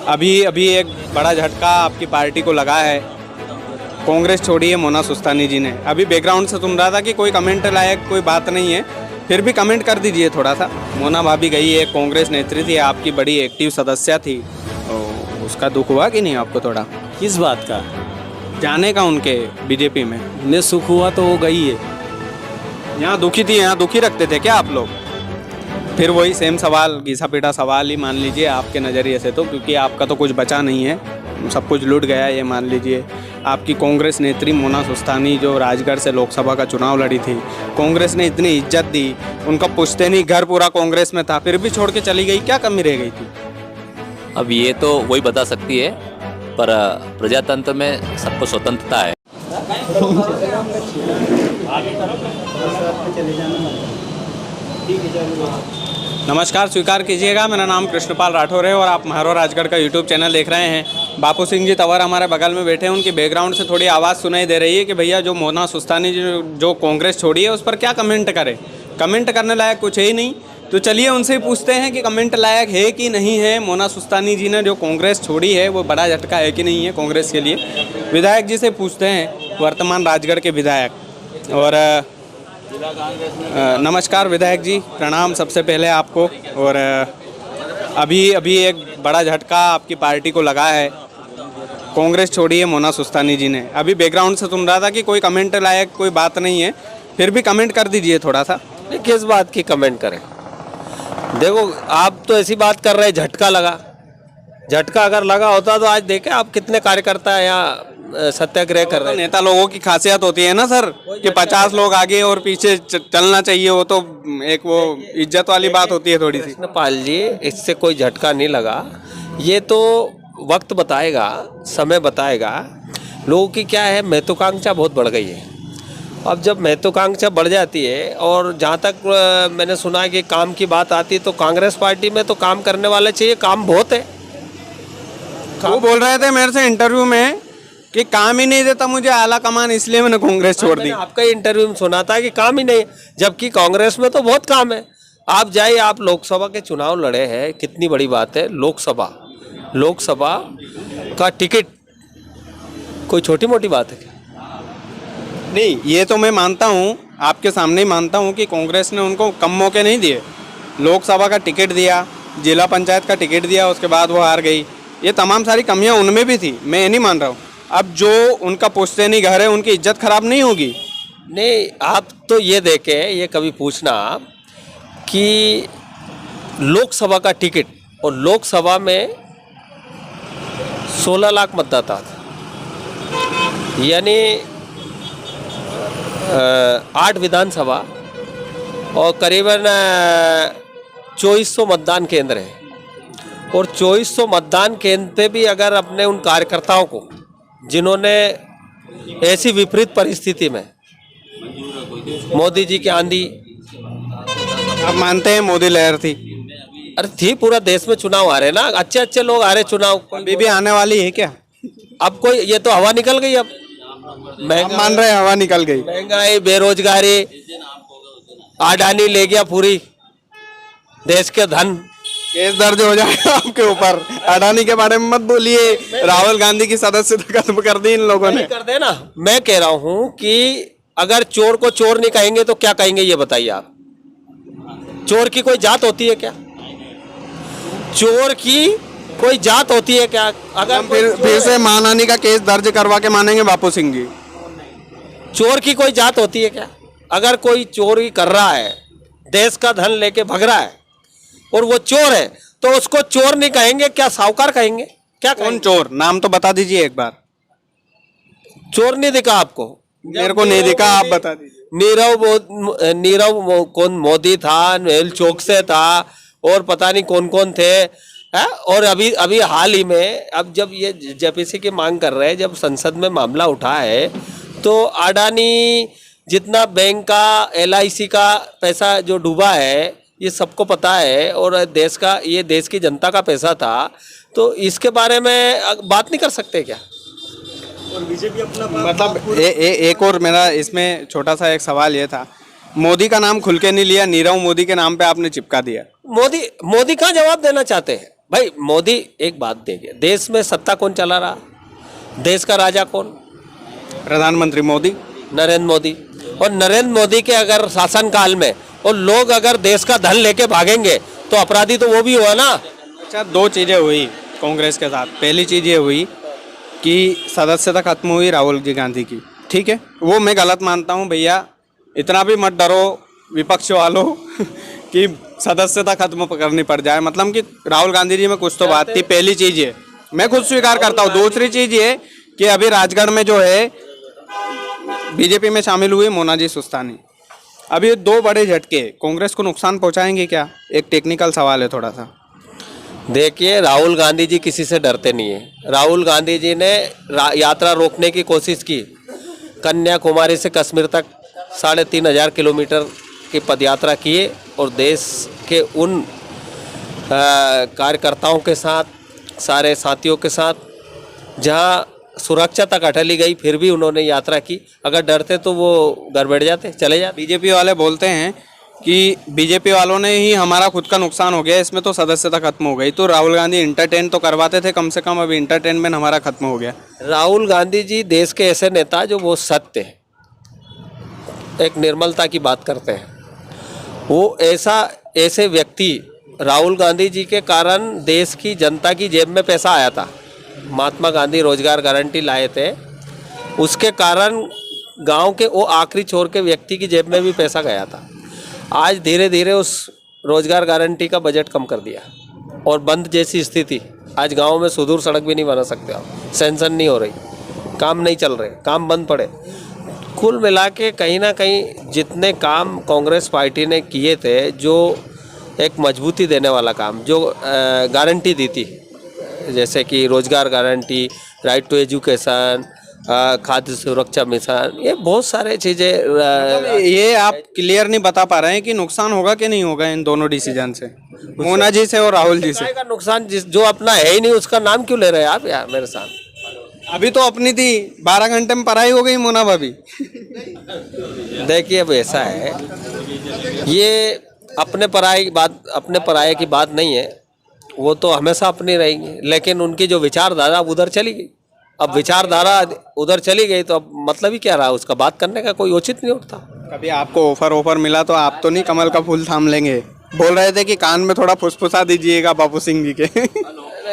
अभी अभी एक बड़ा झटका आपकी पार्टी को लगा है। कांग्रेस छोड़ी है मोना सुस्तानी जी ने। अभी बैकग्राउंड से सुन रहा था कि कोई कमेंट लायक कोई बात नहीं है, फिर भी कमेंट कर दीजिए थोड़ा सा। मोना भाभी गई है, कांग्रेस नेत्री थी, आपकी बड़ी एक्टिव सदस्य थी, तो उसका दुख हुआ कि नहीं आपको थोड़ा? किस बात का? जाने का उनके बीजेपी में। ने सुख हुआ तो वो गई है। यहाँ दुखी थी, यहाँ दुखी रखते थे क्या आप लोग? फिर वही सेम सवाल, घिसा पीटा सवाल ही मान लीजिए आपके नज़रिए से, तो क्योंकि आपका तो कुछ बचा नहीं है, सब कुछ लूट गया ये मान लीजिए। आपकी कांग्रेस नेत्री मोना सुस्तानी जो राजगढ़ से लोकसभा का चुनाव लड़ी थी, कांग्रेस ने इतनी इज्जत दी, उनका पुश्तैनी घर पूरा कांग्रेस में था, फिर भी छोड़ के चली गई, क्या कमी रह गई थी? अब ये तो वही बता सकती है, पर प्रजातंत्र में सबको स्वतंत्रता है। नमस्कार, स्वीकार कीजिएगा, मेरा नाम कृष्णपाल राठौर है और आप म्हारो राजगढ़ का यूट्यूब चैनल देख रहे हैं। बापू सिंह जी तंवर हमारे बगल में बैठे हैं, उनकी बैकग्राउंड से थोड़ी आवाज़ सुनाई दे रही है कि भैया जो मोना सुस्तानी जी जो कांग्रेस छोड़ी है उस पर क्या कमेंट करें। कमेंट करने लायक कुछ है ही नहीं, तो चलिए उनसे ही पूछते हैं कि कमेंट लायक है कि नहीं है। मोना सुस्तानी जी ने जो कांग्रेस छोड़ी है वो बड़ा झटका है कि नहीं है कांग्रेस के लिए? विधायक जी से पूछते हैं, वर्तमान राजगढ़ के विधायक। और नमस्कार विधायक जी, प्रणाम सबसे पहले आपको। और अभी अभी एक बड़ा झटका आपकी पार्टी को लगा है। कांग्रेस छोड़ी है मोना सुस्तानी जी ने। अभी बैकग्राउंड से सुन रहा था कि कोई कमेंट लायक कोई बात नहीं है, फिर भी कमेंट कर दीजिए थोड़ा सा। किस बात की कमेंट करें? देखो, आप तो ऐसी बात कर रहे हैं झटका लगा। झटका अगर लगा होता तो आज देखे आप कितने कार्यकर्ता यहाँ सत्याग्रह कर रहे हैं। नेता लोगों की खासियत होती है ना सर कि 50 लोग आगे और पीछे चलना चाहिए, वो तो एक वो इज्जत वाली बात होती है थोड़ी सी। कृष्णपाल जी, इससे कोई झटका नहीं लगा। ये तो वक्त बताएगा, समय बताएगा। लोगों की क्या है, महत्वाकांक्षा बहुत बढ़ गई है। अब जब महत्वाकांक्षा बढ़ जाती है, और जहाँ तक मैंने सुना है कि काम की बात आती है, तो कांग्रेस पार्टी में तो काम करने वाले चाहिए, काम बहुत है। वो बोल रहे थे मेरे से इंटरव्यू में कि काम ही नहीं देता मुझे आला कमान, इसलिए मैंने कांग्रेस छोड़ दी। आपका इंटरव्यू में सुना था कि काम ही नहीं, जबकि कांग्रेस में तो बहुत काम है। आप जाइए, आप लोकसभा के चुनाव लड़े हैं, कितनी बड़ी बात है। लोकसभा का टिकट कोई छोटी मोटी बात है क्या? नहीं, ये तो मैं मानता हूँ, आपके सामने ही मानता हूँ कि कांग्रेस ने उनको कम मौके नहीं दिए। लोकसभा का टिकट दिया, जिला पंचायत का टिकट दिया, उसके बाद वो हार गई। ये तमाम सारी कमियाँ उनमें भी थी, मैं ये नहीं मान रहा हूँ। अब जो उनका पुश्तैनी घर है, उनकी इज्जत खराब नहीं होगी? नहीं, आप तो ये देखें, ये कभी पूछना कि लोकसभा का टिकट, और लोकसभा में 16 लाख मतदाता थे, यानी 8 विधानसभा और करीबन 2400 मतदान केंद्र है। और 2400 मतदान केंद्र पे भी अगर अपने उन कार्यकर्ताओं को, जिन्होंने ऐसी विपरीत परिस्थिति में, मोदी जी की आंधी, आप मानते हैं मोदी लहर थी? अरे थी, पूरा देश में चुनाव आ रहे ना, अच्छे अच्छे लोग आ रहे चुनाव। अभी भी आने वाली है क्या? अब कोई, ये तो हवा निकल गई। अब आप मान रहे हैं हवा निकल गई? महंगाई, बेरोजगारी, अडानी ले गया पूरी देश के धन। केस दर्ज हो जाएगा आपके ऊपर। अडानी के बारे में मत बोलिए, राहुल गांधी की सदस्यता खत्म कर दी इन लोगों ने। कर देना। मैं कह रहा हूं कि अगर चोर को चोर नहीं कहेंगे तो क्या कहेंगे, ये बताइए आप। चोर की कोई जात होती है क्या? चोर की कोई जात होती है क्या? अगर फिर से मानहानि का केस दर्ज करवा के मानेंगे बापू सिंह जी? चोर की कोई जात होती है क्या? अगर कोई चोरी कर रहा है, देश का धन लेके भग रहा है, और वो चोर है, तो उसको चोर नहीं कहेंगे, क्या साहूकार कहेंगे? क्या कौन चोर? नाम तो बता दीजिए एक बार। चोर नहीं दिखा आपको? मेरे को नहीं दिखा, आप बता दीजिए। नीरव कौन मोदी था, नेल चौक से था, और पता नहीं कौन कौन थे, है? और अभी अभी हाल ही में, अब जब ये जेपीसी की मांग कर रहे हैं, जब संसद में मामला उठा है, तो अडानी जितना बैंक का, LIC का पैसा जो डूबा है, ये सबको पता है, और देश का, ये देश की जनता का पैसा था, तो इसके बारे में बात नहीं कर सकते क्या? और बीजेपी अपना मतलब एक और मेरा इसमें छोटा सा एक सवाल ये था, मोदी का नाम खुल के नहीं लिया, नीरव मोदी के नाम पे आपने चिपका दिया। मोदी कहाँ जवाब देना चाहते हैं? भाई मोदी, एक बात देखिए, देश में सत्ता कौन चला रहा, देश का राजा कौन? प्रधानमंत्री मोदी। नरेंद्र मोदी। और नरेंद्र मोदी के अगर शासनकाल में और लोग अगर देश का धन लेके भागेंगे तो अपराधी तो वो भी हुआ ना। अच्छा, दो चीज़ें हुई कांग्रेस के साथ। पहली चीज़ ये हुई कि सदस्यता खत्म हुई राहुल जी गांधी की, ठीक है, वो मैं गलत मानता हूँ भैया। इतना भी मत डरो विपक्ष वालों कि सदस्यता खत्म करनी पड़ जाए, मतलब कि राहुल गांधी जी में कुछ तो बात थी। पहली चीज़ ये मैं खुद स्वीकार करता हूँ। दूसरी चीज़ ये कि अभी राजगढ़ में जो है बीजेपी में शामिल हुई मोनाजी सुस्तानी। अब ये दो बड़े झटके कांग्रेस को नुकसान पहुंचाएंगे क्या? एक टेक्निकल सवाल है थोड़ा सा। देखिए, राहुल गांधी जी किसी से डरते नहीं है। राहुल गांधी जी ने यात्रा रोकने की कोशिश की। कन्याकुमारी से कश्मीर तक 3,500 किलोमीटर की पदयात्रा किए और देश के उन कार्यकर्ताओं के साथ, सारे साथियों के साथ, जहां सुरक्षा तक अटली गई, फिर भी उन्होंने यात्रा की। अगर डरते तो वो घर बैठ जाते, चले जाते। बीजेपी वाले बोलते हैं कि बीजेपी वालों ने ही हमारा खुद का नुकसान हो गया, इसमें तो सदस्यता खत्म हो गई। तो राहुल गांधी इंटरटेन तो करवाते थे कम से कम, अभी इंटरटेनमेंट हमारा खत्म हो गया। राहुल गांधी जी देश के ऐसे नेता जो वो सत्य है, एक निर्मलता की बात करते हैं। वो ऐसे व्यक्ति, राहुल गांधी जी के कारण देश की जनता की जेब में पैसा आया था। महात्मा गांधी रोजगार गारंटी लाए थे, उसके कारण गांव के वो आखिरी छोर के व्यक्ति की जेब में भी पैसा गया था। आज धीरे धीरे उस रोजगार गारंटी का बजट कम कर दिया और बंद जैसी स्थिति। आज गांव में सुदूर सड़क भी नहीं बना सकते आप, सैंक्शन नहीं हो रही, काम नहीं चल रहे, काम बंद पड़े। कुल मिला के कहीं ना कहीं जितने काम कांग्रेस पार्टी ने किए थे, जो एक मजबूती देने वाला काम, जो गारंटी दी थी, जैसे कि रोजगार गारंटी, राइट टू एजुकेशन, खाद्य सुरक्षा मिशन, ये बहुत सारे चीज़ें। ये आप क्लियर नहीं बता पा रहे हैं कि नुकसान होगा कि नहीं होगा इन दोनों डिसीजन से, मोना जी से और राहुल जी से। का नुकसान जो अपना है ही नहीं, उसका नाम क्यों ले रहे हैं आप यार मेरे साथ? अभी तो अपनी थी, 12 घंटे में पढ़ाई हो गई मोना भाभी। देखिए, अब ऐसा है, ये अपने पराये की बात नहीं है, वो तो हमेशा अपनी रहेंगी, लेकिन उनकी जो विचारधारा उधर चली गई। अब विचारधारा उधर चली गई तो अब मतलब ही क्या रहा, उसका बात करने का कोई औचित्य नहीं उठता। कभी आपको ऑफर मिला तो आप तो नहीं कमल का फूल थाम लेंगे? बोल रहे थे कि कान में थोड़ा फुसफुसा दीजिएगा बापू सिंह जी के।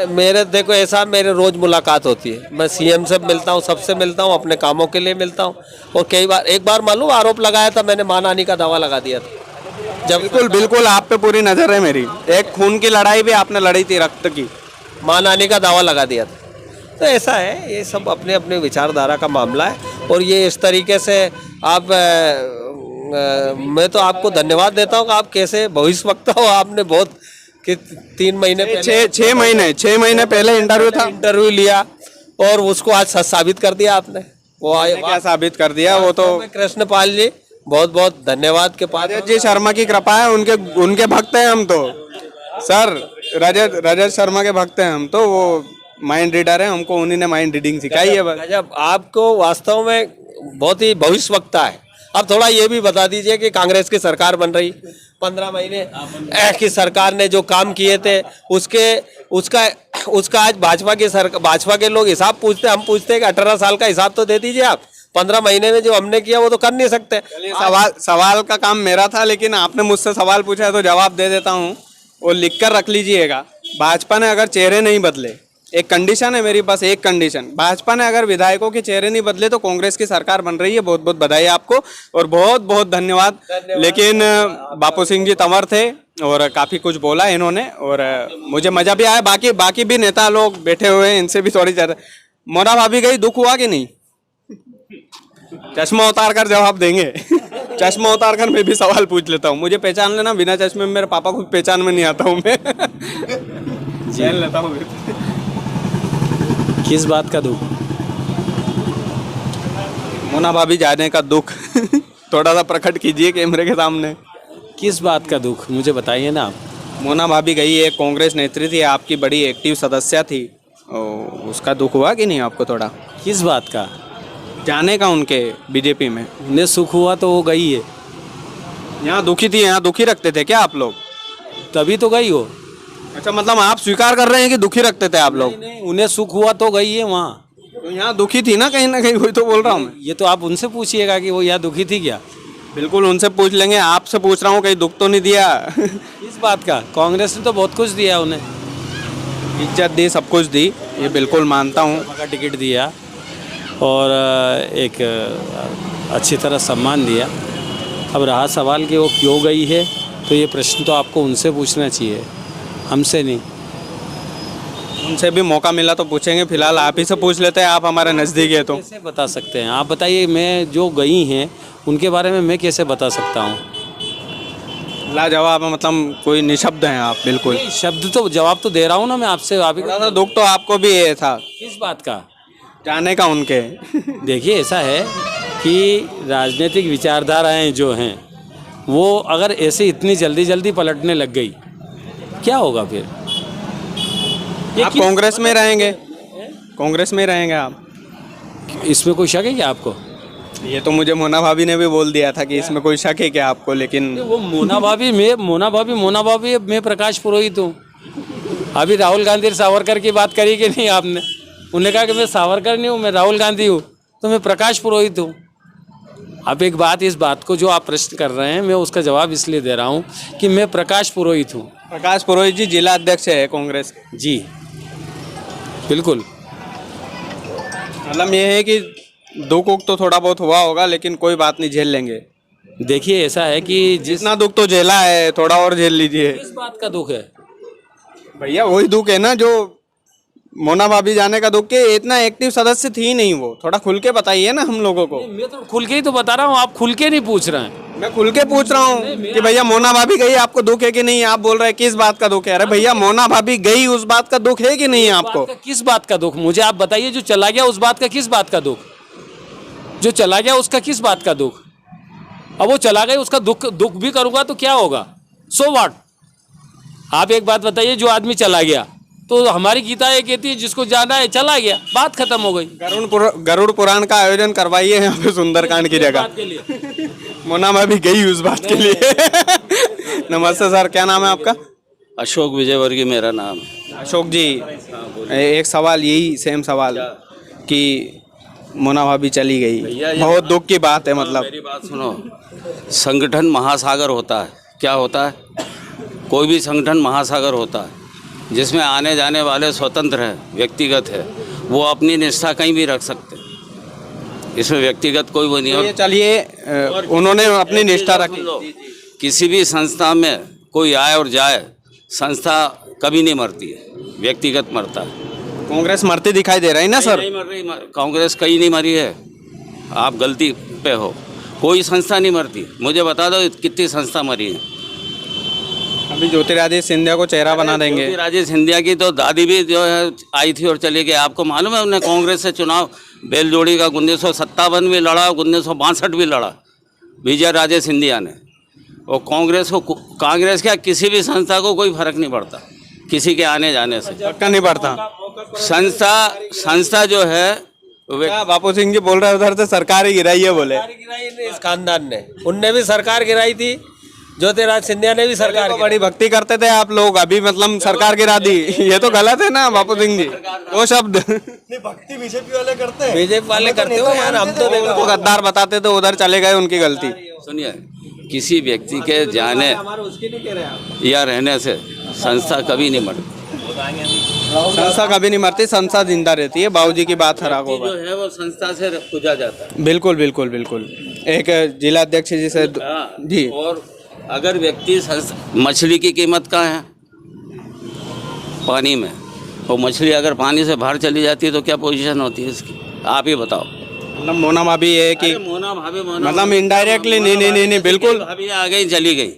मेरे देखो ऐसा, मेरे रोज मुलाकात होती है, मैं सीएम से मिलता हूँ, सबसे मिलता हूँ, अपने कामों के लिए मिलता हूँ। और कई बार, एक बार मालूम आरोप लगाया था मैंने, मां नानी का दावा लगा दिया था। जब बिल्कुल आप पे पूरी नजर है मेरी। एक खून की लड़ाई भी आपने लड़ी थी, रक्त की। मां नानी का दावा लगा दिया था। तो ऐसा है, ये सब अपने अपने विचारधारा का मामला है। और ये इस तरीके से आप मैं तो आपको धन्यवाद देता हूँ कि आप कैसे भविष्यवक्ता हो। आपने बहुत कि 3 महीने पहले, 6 महीने पहले इंटरव्यू लिया और उसको आज सच साबित कर दिया आपने। वो क्या साबित कर दिया? वो तो कृष्णपाल जी, बहुत बहुत धन्यवाद के पास। रजत जी शर्मा की कृपा है, उनके भक्त हैं हम तो सर। रजत शर्मा के भक्त हैं हम तो। वो माइंड रीडर है, हमको उन्हीं ने माइंड रीडिंग सिखाई है बस। जब आपको वास्तव में बहुत ही भविष्यवक्ता है। अब थोड़ा ये भी बता दीजिए कि कांग्रेस की सरकार बन रही 15 महीने की सरकार ने जो काम किए थे उसका आज भाजपा के लोग हिसाब पूछते, हम पूछते हैं कि 18 साल का हिसाब तो दे दीजिए आप। 15 महीने में जो हमने किया वो तो कर नहीं सकते। सवाल का काम मेरा था, लेकिन आपने मुझसे सवाल पूछा है तो जवाब दे देता हूँ। वो लिख कर रख लीजिएगा। भाजपा ने अगर चेहरे नहीं बदले, एक कंडीशन है मेरी, बस एक कंडीशन, भाजपा ने अगर विधायकों के चेहरे नहीं बदले तो कांग्रेस की सरकार बन रही है। बहुत बहुत बधाई आपको और बहुत बहुत धन्यवाद। लेकिन बापू सिंह जी तंवर थे और काफ़ी कुछ बोला इन्होंने और मुझे मज़ा भी आया। बाकी भी नेता लोग बैठे हुए हैं, इनसे भी थोड़ी चर्चा। मोना भाभी गई, दुख हुआ कि नहीं? चश्मा उतार कर जवाब देंगे। चश्मा उतार कर मैं भी सवाल पूछ लेता हूँ। मुझे पहचान लेना, बिना चश्मे में मेरे पापा खुद पहचान में नहीं आता हूँ मैं। जान लेता हूँ। किस बात का दुख? मोना भाभी जाने का दुख थोड़ा सा प्रकट कीजिए कैमरे के सामने। किस बात का दुख मुझे बताइए ना आप। मोना भाभी गई, एक कांग्रेस नेत्री थी, आपकी बड़ी एक्टिव सदस्य थी, उसका दुख हुआ कि नहीं आपको थोड़ा? किस बात का? जाने का उनके बीजेपी में। उन्हें सुख हुआ तो वो गई है। यहाँ दुखी थी, यहाँ दुखी रखते थे क्या आप लोग? तभी तो गई हो। अच्छा, मतलब आप स्वीकार कर रहे हैं कि दुखी रखते थे आप लोग? नहीं, उन्हें सुख हुआ तो गई है वहाँ। तो यहाँ दुखी थी ना कहीं, वही तो बोल रहा हूँ मैं। ये तो आप उनसे पूछिएगा कि वो यहाँ दुखी थी क्या। बिल्कुल उनसे पूछ लेंगे, आपसे पूछ रहा हूँ कहीं दुख तो नहीं दिया? इस बात का कांग्रेस ने तो बहुत कुछ दिया उन्हें, इज्जत दी, सब कुछ दी, ये बिल्कुल मानता हूँ। सभा का टिकट दिया और एक अच्छी तरह सम्मान दिया। अब रहा सवाल कि वो क्यों गई है, तो ये प्रश्न तो आपको उनसे पूछना चाहिए, हमसे नहीं। उनसे भी मौका मिला तो पूछेंगे, फिलहाल आप ही से पूछ लेते हैं, आप हमारे नज़दीक है तो। कैसे बता सकते हैं आप बताइए, मैं जो गई हैं उनके बारे में मैं कैसे बता सकता हूँ। लाजवाब है, मतलब कोई निशब्द हैं आप बिल्कुल। शब्द तो जवाब तो दे रहा हूँ ना मैं आपसे। आप ही थोड़ा सा दुख तो आपको भी ये था किस बात का। जाने का उनके। देखिए ऐसा है कि राजनीतिक विचारधाराएं जो हैं वो अगर ऐसे इतनी जल्दी जल्दी पलटने लग गई, क्या होगा फिर। आप कांग्रेस में रहेंगे? कांग्रेस में रहेंगे आप? इसमें कोई शक है क्या आपको। ये तो मुझे मोना भाभी ने भी बोल दिया था कि इसमें कोई शक है क्या आपको, लेकिन वो मोना भाभी मैं प्रकाश पुरोहित हूँ। अभी राहुल गांधी सावरकर की बात करी कि नहीं आपने। उन्होंने कहा कि मैं सावरकर नहीं हूँ, मैं राहुल गांधी हूँ, तो मैं प्रकाश पुरोहित हूँ। अब एक बात, इस बात को जो आप प्रश्न कर रहे हैं मैं उसका जवाब इसलिए दे रहा हूँ कि मैं प्रकाश पुरोहित हूँ। प्रकाश पुरोहित जी जिला अध्यक्ष है कांग्रेस के। जी बिल्कुल। मतलब ये है कि दुख उख तो थोड़ा बहुत हुआ होगा, लेकिन कोई बात नहीं, झेल लेंगे। देखिए ऐसा है कि जितना दुख तो झेला है, थोड़ा और झेल लीजिए। किस बात का दुख है। भैया वही दुख है ना जो मोना भाभी जाने का दुख है। इतना एक्टिव सदस्य थी नहीं वो, थोड़ा खुल के बताइए ना हम लोगों को। मैं तो खुल के ही तो बता रहा हूँ, आप खुल के नहीं पूछ रहे हैं। मैं खुल के पूछ रहा हूँ कि भैया मोना भाभी गई, आपको दुख है कि नहीं? आप बोल रहे हैं किस बात का दुख है। अरे भैया मोना भाभी गई, उस बात का दुख है कि नहीं आपको? किस बात का दुख, मुझे आप बताइए। जो चला गया उस बात का किस बात का दुख, जो चला गया उसका किस बात का दुख। अब वो चला गया, उसका दुख भी करूंगा तो क्या होगा, सो व्हाट। आप एक बात बताइए, जो आदमी चला गया तो हमारी गीता ये कहती है जिसको जाना है चला गया, बात खत्म हो गई। गरुड़ पुराण का आयोजन करवाइए यहाँ पे सुंदरकांड की जगह। मोना भाभी गई उस बात के लिए। नमस्ते सर, क्या नाम है आपका? अशोक विजयवर्गीय मेरा नाम है। अशोक जी, एक सवाल, यही सेम सवाल कि मोना भाभी चली गई, बहुत दुख की बात है। मतलब मेरी बात सुनो, संगठन महासागर होता है। क्या होता है? कोई भी संगठन महासागर होता है जिसमें आने जाने वाले स्वतंत्र हैं, व्यक्तिगत है, वो अपनी निष्ठा कहीं भी रख सकते हैं। इसमें व्यक्तिगत कोई वो नहीं। ये चलिए, उन्होंने अपनी निष्ठा रखी। किसी भी संस्था में कोई आए और जाए, संस्था कभी नहीं मरती है, व्यक्तिगत मरता है। कांग्रेस मरती दिखाई दे रही ना सर? नहीं मर रही, कांग्रेस कहीं नहीं मरी है, आप गलती पे हो। कोई संस्था नहीं मरती। मुझे बता दो कितनी संस्था मरी है। अभी ज्योतिरादित्य सिंधिया को चेहरा बना देंगे। ज्योतिरादित्य सिंधिया की तो दादी भी जो है आई थी और चली गई। आपको मालूम है उन्हें कांग्रेस से चुनाव बेलजोड़ी का 1957 भी लड़ा, 1962 भी लड़ा विजय राजे सिंधिया ने। और कांग्रेस क्या, किसी भी संस्था को कोई फर्क नहीं पड़ता किसी के आने जाने से। पक्का नहीं पड़ता। संस्था जो है क्या बापू सिंह जी बोल रहे हैं उधर से सरकार ही गिराई है बोले? इस खानदान ने, उनने भी सरकार गिराई थी, ज्योतिरादित्य सिंधिया ने भी सरकार तो बड़ी भक्ति करते थे आप लोग, अभी मतलब सरकार गिरा दी। ये तो गलत है ना बापू सिंह जी, वो शब्द। भक्ति बीजेपी वाले करते हो यार, हम तो उनको गद्दार बताते थे, उधर चले गए, उनकी गलती। सुनिए, किसी व्यक्ति के जाने या रहने से संस्था कभी नहीं मरती। संस्था कभी नहीं मरती, संस्था जिंदा रहती है। बाबूजी की बात हरा जो है वो संस्था से पूजा जाता है। बिल्कुल बिल्कुल बिल्कुल। एक जिला अध्यक्ष जी से जी। और अगर व्यक्ति मछली की कीमत कहाँ है? पानी में। और मछली अगर पानी से बाहर चली जाती है तो क्या पोजीशन होती है इसकी, आप ही बताओ। मतलब मोना भाभी है कि मोना भाभी मतलब इनडायरेक्टली नहीं बिल्कुल भाभी आ गई चली गई।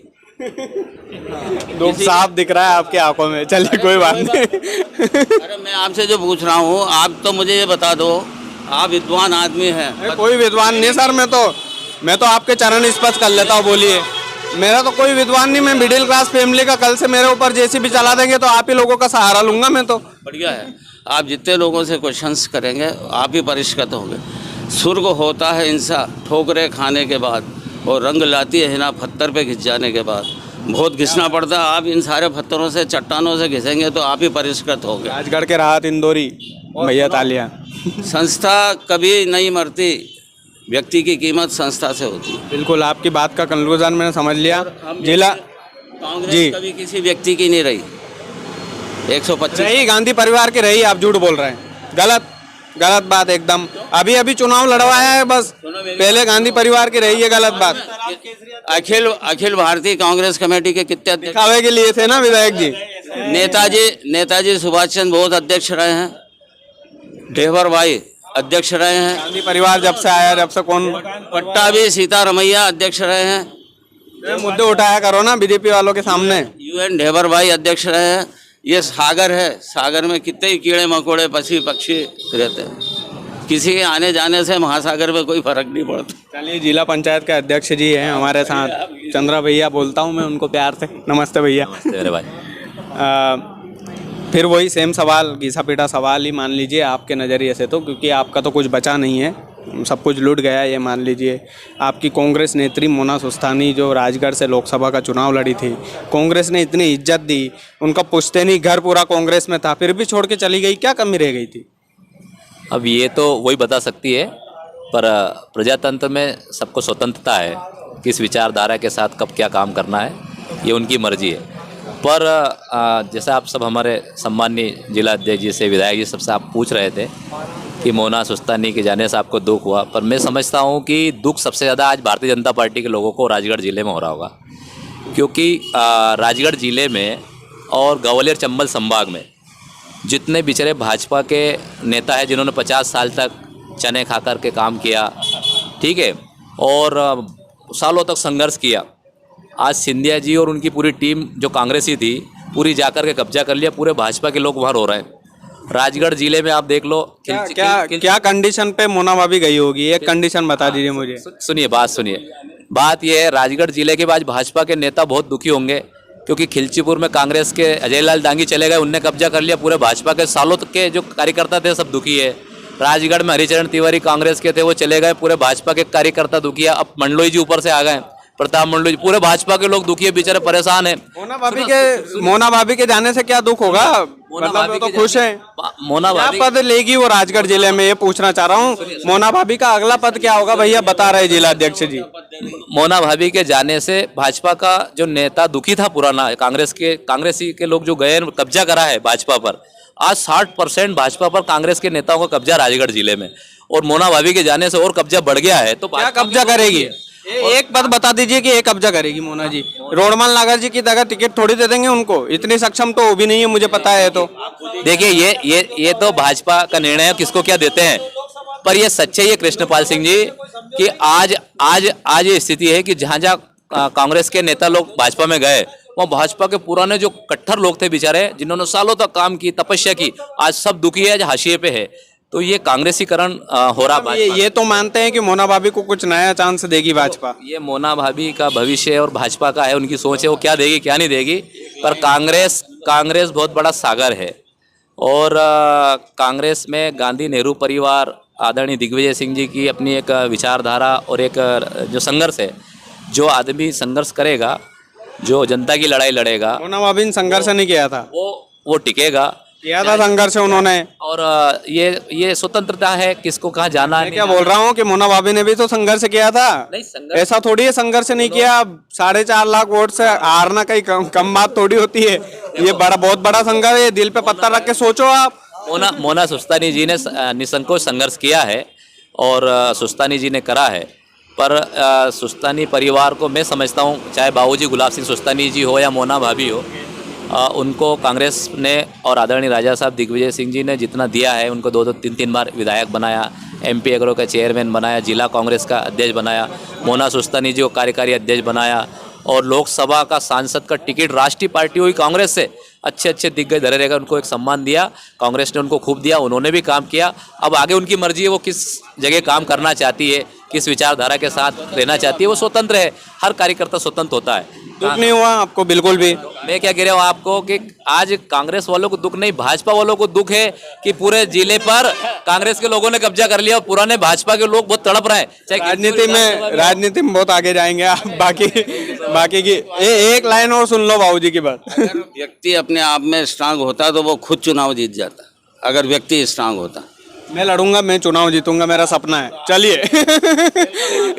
दुख साफ दिख रहा है आपकी आंखों में। चलिए कोई बात नहीं। अरे मैं आपसे जो पूछ रहा हूँ, आप तो मुझे ये बता दो, आप विद्वान आदमी हैं। कोई विद्वान नहीं सर, मैं तो आपके चरण स्पर्श कर लेता हूँ। बोलिए, मेरा तो कोई विद्वान नहीं, मैं मिडिल क्लास फैमिली का। कल से मेरे ऊपर जेसीबी चला देंगे तो आप ही लोगों का सहारा लूंगा मैं तो। बढ़िया है, आप जितने लोगों से क्वेश्चंस करेंगे आप ही परिष्कृत होंगे। स्वर्ग होता है इंसान ठोकरे खाने के बाद, और रंग लाती है हिना पत्थर पे घिस जाने के बाद। बहुत घिसना पड़ता है। आप इन सारे पत्थरों से, चट्टानों से घिसेंगे तो आप ही परिष्कृत होगे। राजगढ़ के राहत इंदौरी भैया तालियां। संस्था कभी नहीं मरती, व्यक्ति की कीमत संस्था से होती है। बिल्कुल, आपकी बात का कंक्लूजन मैंने समझ लिया। जिला कांग्रेस जी। कभी किसी व्यक्ति की नहीं रही। 125 रही, गांधी परिवार की रही, आप झूठ बोल रहे हैं। गलत गलत बात एकदम। अभी अभी चुनाव लड़वाया है बस, पहले गांधी परिवार की रही है, गलत बात। अखिल भारतीय कांग्रेस कमेटी के कितने अध्यक्ष? दिखावे के लिए थे ना विधायक जी। नेताजी सुभाष चंद्र बोस अध्यक्ष रहे हैं, ढेबर भाई अध्यक्ष रहे हैं, गांधी परिवार जब से आया, जब से कौन पट्टाभी सीतारमैया अध्यक्ष रहे हैं, ये मुद्दे उठाया करो ना बीजेपी वालों के सामने। UN ढेबर भाई अध्यक्ष रहे हैं। ये सागर है, सागर में कितने ही कीड़े मकोड़े पक्षी पक्षी रहते हैं। किसी के आने जाने से महासागर में कोई फर्क नहीं पड़ता। चलिए, जिला पंचायत के अध्यक्ष जी हैं हमारे साथ, चंद्रा भैया बोलता हूँ मैं उनको प्यार से। नमस्ते भैया। मेरे भाई, फिर वही सेम सवाल, घिसा पीटा सवाल ही मान लीजिए आपके नज़रिए से, तो क्योंकि आपका तो कुछ बचा नहीं है, सब कुछ लूट गया ये मान लीजिए। आपकी कांग्रेस नेत्री मोना सुस्तानी जो राजगढ़ से लोकसभा का चुनाव लड़ी थी, कांग्रेस ने इतनी इज्जत दी, उनका पुश्तैनी घर पूरा कांग्रेस में था, फिर भी छोड़ के चली गई, क्या कमी रह गई थी? अब ये तो वही बता सकती है, पर प्रजातंत्र में सबको स्वतंत्रता है, किस विचारधारा के साथ कब क्या काम करना है ये उनकी मर्जी है। पर जैसा आप सब हमारे सम्माननीय जिला अध्यक्ष जी से, विधायक जी सबसे आप पूछ रहे थे कि मोना सुस्तानी के जाने से आपको दुख हुआ, पर मैं समझता हूँ कि दुख सबसे ज़्यादा आज भारतीय जनता पार्टी के लोगों को राजगढ़ ज़िले में हो रहा होगा, क्योंकि राजगढ़ ज़िले में और ग्वालियर चंबल संभाग में जितने बेचारे भाजपा के नेता हैं जिन्होंने 50 साल तक चने खा कर के काम किया, ठीक है, और सालों तक संघर्ष किया, आज सिंधिया जी और उनकी पूरी टीम जो कांग्रेसी थी पूरी जाकर के कब्जा कर लिया, पूरे भाजपा के लोग वहाँ रो रहे हैं। राजगढ़ जिले में आप देख लो, क्या कंडीशन पे मोना भाभी गई होगी, एक कंडीशन बता दीजिए मुझे। सुनिए बात यह है, राजगढ़ जिले के बाद भाजपा के नेता बहुत दुखी होंगे, क्योंकि खिलचीपुर में कांग्रेस के अजय लाल डांगी चले गए, उनने कब्जा कर लिया, पूरे भाजपा के सालों तक के जो कार्यकर्ता थे सब दुखी है। राजगढ़ में हरिचरण तिवारी कांग्रेस के थे, वो चले गए, पूरे भाजपा के कार्यकर्ता दुखी है। अब मंडलोई जी ऊपर से आ गए, प्रताप मंडलोई, पूरे भाजपा के लोग दुखी है, बेचारे परेशान है। मोना भाभी के जाने से क्या दुख होगा? मतलब वो तो खुश है। मोना क्या भाभी पद लेगी वो राजगढ़ जिले में, ये पूछना चाह रहा हूँ। मोना भाभी का अगला पद क्या होगा भैया, बता रहे जिला अध्यक्ष जी। मोना भाभी के जाने से भाजपा का जो नेता दुखी था पुराना, कांग्रेसी के लोग जो गए कब्जा करा है भाजपा पर, आज 60% भाजपा पर कांग्रेस के नेताओं का कब्जा राजगढ़ जिले में, और मोना भाभी के जाने से और कब्जा बढ़ गया है। तो क्या कब्जा करेगी? एक पद बता दीजिए कि एक कब्जा करेगी मोना जी। रोडमान नागर जी की तरह टिकट थोड़ी दे देंगे उनको, इतनी सक्षम तो वो भी नहीं है, मुझे पता है। तो देखिए ये तो भाजपा का निर्णय है, किसको क्या देते हैं, पर ये सच्चाई है कृष्णपाल सिंह जी कि आज ये स्थिति है कि जहाँ कांग्रेस के नेता लोग भाजपा में गए, वो भाजपा के पुराने जो कट्टर लोग थे बेचारे, जिन्होंने सालों तक काम की, तपस्या की, आज सब दुखी है, हाशिए पे है। तो ये कांग्रेसीकरण हो रहा। ये तो मानते हैं कि मोना भाभी को कुछ नया चांस देगी भाजपा। ये मोना भाभी का भविष्य और भाजपा का है, उनकी सोच है, वो क्या देगी क्या नहीं देगी। पर कांग्रेस बहुत बड़ा सागर है, और कांग्रेस में गांधी नेहरू परिवार, आदरणीय दिग्विजय सिंह जी की अपनी एक विचारधारा और एक जो संघर्ष है, जो आदमी संघर्ष करेगा, जो जनता की लड़ाई लड़ेगा, मोना भाभी ने संघर्ष नहीं किया था, वो टिकेगा। किया था संघर्ष उन्होंने। और ये स्वतंत्रता है, किसको कहाँ जाना है। क्या बोल रहा हूँ कि मोना भाभी ने भी तो संघर्ष किया था। नहीं, संघर्ष ऐसा थोड़ी है संघर्ष नहीं किया। 4.5 लाख वोट से हारना कहीं कम बात थोड़ी होती है। ये बहुत बड़ा संघर्ष है, दिल पे पत्थर रख के सोचो आप। मोना सुस्तानी जी ने निसंकोच संघर्ष किया है, और सुस्तानी जी ने करा है, पर सुस्तानी परिवार को मैं समझता हूँ, चाहे बाबूजी गुलाब सिंह सुस्तानी जी हो या मोना भाभी हो, उनको कांग्रेस ने और आदरणीय राजा साहब दिग्विजय सिंह जी ने जितना दिया है, उनको 2-3 बार विधायक बनाया, MP एग्रो का चेयरमैन बनाया, जिला कांग्रेस का अध्यक्ष बनाया, मोना सुस्तानी जी को कार्यकारी अध्यक्ष बनाया, और लोकसभा का सांसद का टिकट राष्ट्रीय पार्टी हुई कांग्रेस से अच्छे दिग्गज धरे रहेगा, उनको एक सम्मान दिया, कांग्रेस ने उनको खूब दिया, उन्होंने भी काम किया। अब आगे उनकी मर्जी है, वो किस जगह काम करना चाहती है, किस विचारधारा के साथ रहना चाहती है वो स्वतंत्र है, हर कार्यकर्ता स्वतंत्र होता है। दुख नहीं हुआ आपको बिल्कुल भी? मैं क्या कह रहा हूँ आपको कि आज कांग्रेस वालों को दुख नहीं, भाजपा वालों को दुख है कि पूरे जिले पर कांग्रेस के लोगों ने कब्जा कर लिया और पुराने भाजपा के लोग बहुत तड़प रहे हैं। चाहे राजनीति में बहुत आगे जाएंगे आप। बाकी की एक लाइन और सुन लो बाबूजी की बात। अगर व्यक्ति अपने आप में स्ट्रांग होता तो वो खुद चुनाव जीत जाता, अगर व्यक्ति स्ट्रांग होता। मैं लड़ूंगा, मैं चुनाव जीतूंगा, मेरा सपना है। चलिए।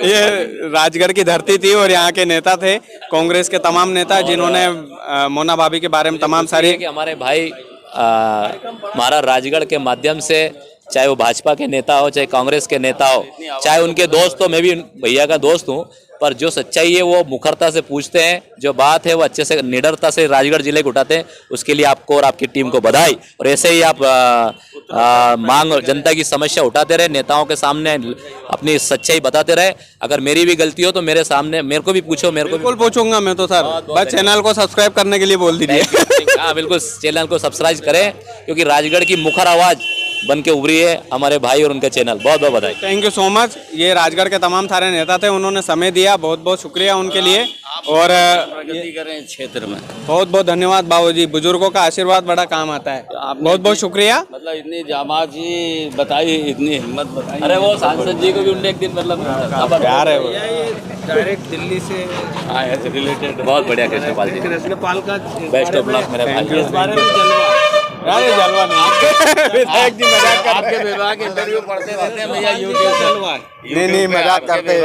ये राजगढ़ की धरती थी और यहाँ के नेता थे, कांग्रेस के तमाम नेता, जिन्होंने मोना भाभी के बारे में तमाम सारी कि हमारे भाई हमारा राजगढ़ के माध्यम से, चाहे वो भाजपा के नेता हो, चाहे कांग्रेस के नेता हो, चाहे उनके दोस्त हो, मैं भी भैया का दोस्त हूँ, पर जो सच्चाई है वो मुखरता से पूछते हैं, जो बात है वो अच्छे से निडरता से राजगढ़ जिले को उठाते हैं। उसके लिए आपको और आपकी टीम को बधाई। और ऐसे ही आप मांग और जनता की समस्या उठाते रहे, नेताओं के सामने अपनी सच्चाई बताते रहे। अगर मेरी भी गलती हो तो मेरे सामने मेरे को भी पूछो, मेरे को बिल्कुल पूछूंगा मैं तो सर। बस चैनल को सब्सक्राइब करने के लिए बोल दीजिए। हाँ बिल्कुल, चैनल को सब्सक्राइब करें क्योंकि राजगढ़ की मुखर आवाज बन के उभरी है हमारे भाई और उनका चैनल। बहुत बहुत बधाई। Thank you so much. ये राजगढ़ के तमाम सारे नेता थे, उन्होंने समय दिया, बहुत बहुत शुक्रिया उनके लिए। और प्रगति करें क्षेत्र में। बहुत बहुत धन्यवाद बाबूजी, बुजुर्गों का आशीर्वाद बड़ा काम आता है। बहुत बहुत शुक्रिया। मतलब इतनी जाबाजी बताई, इतनी हिम्मत बताई। अरे वो सांसद जी को भी उनने एक दिन मतलब प्यार है वो। डायरेक्ट दिल्ली से हाँ ऐसे रिलेटेड। बहुत बढ़िया कृष्णपाल जी, कृष्णपाल का बेस्ट ऑफ लक मेरे भाई। इस बारे में जलवा अरे जलवा नहीं, विधायक जी मजाक कर रहे आपके विभाग इंटरव्यू पढ़ते रहते हैं भैया यूट्यूब जलवा नहीं मजाक करते हैं।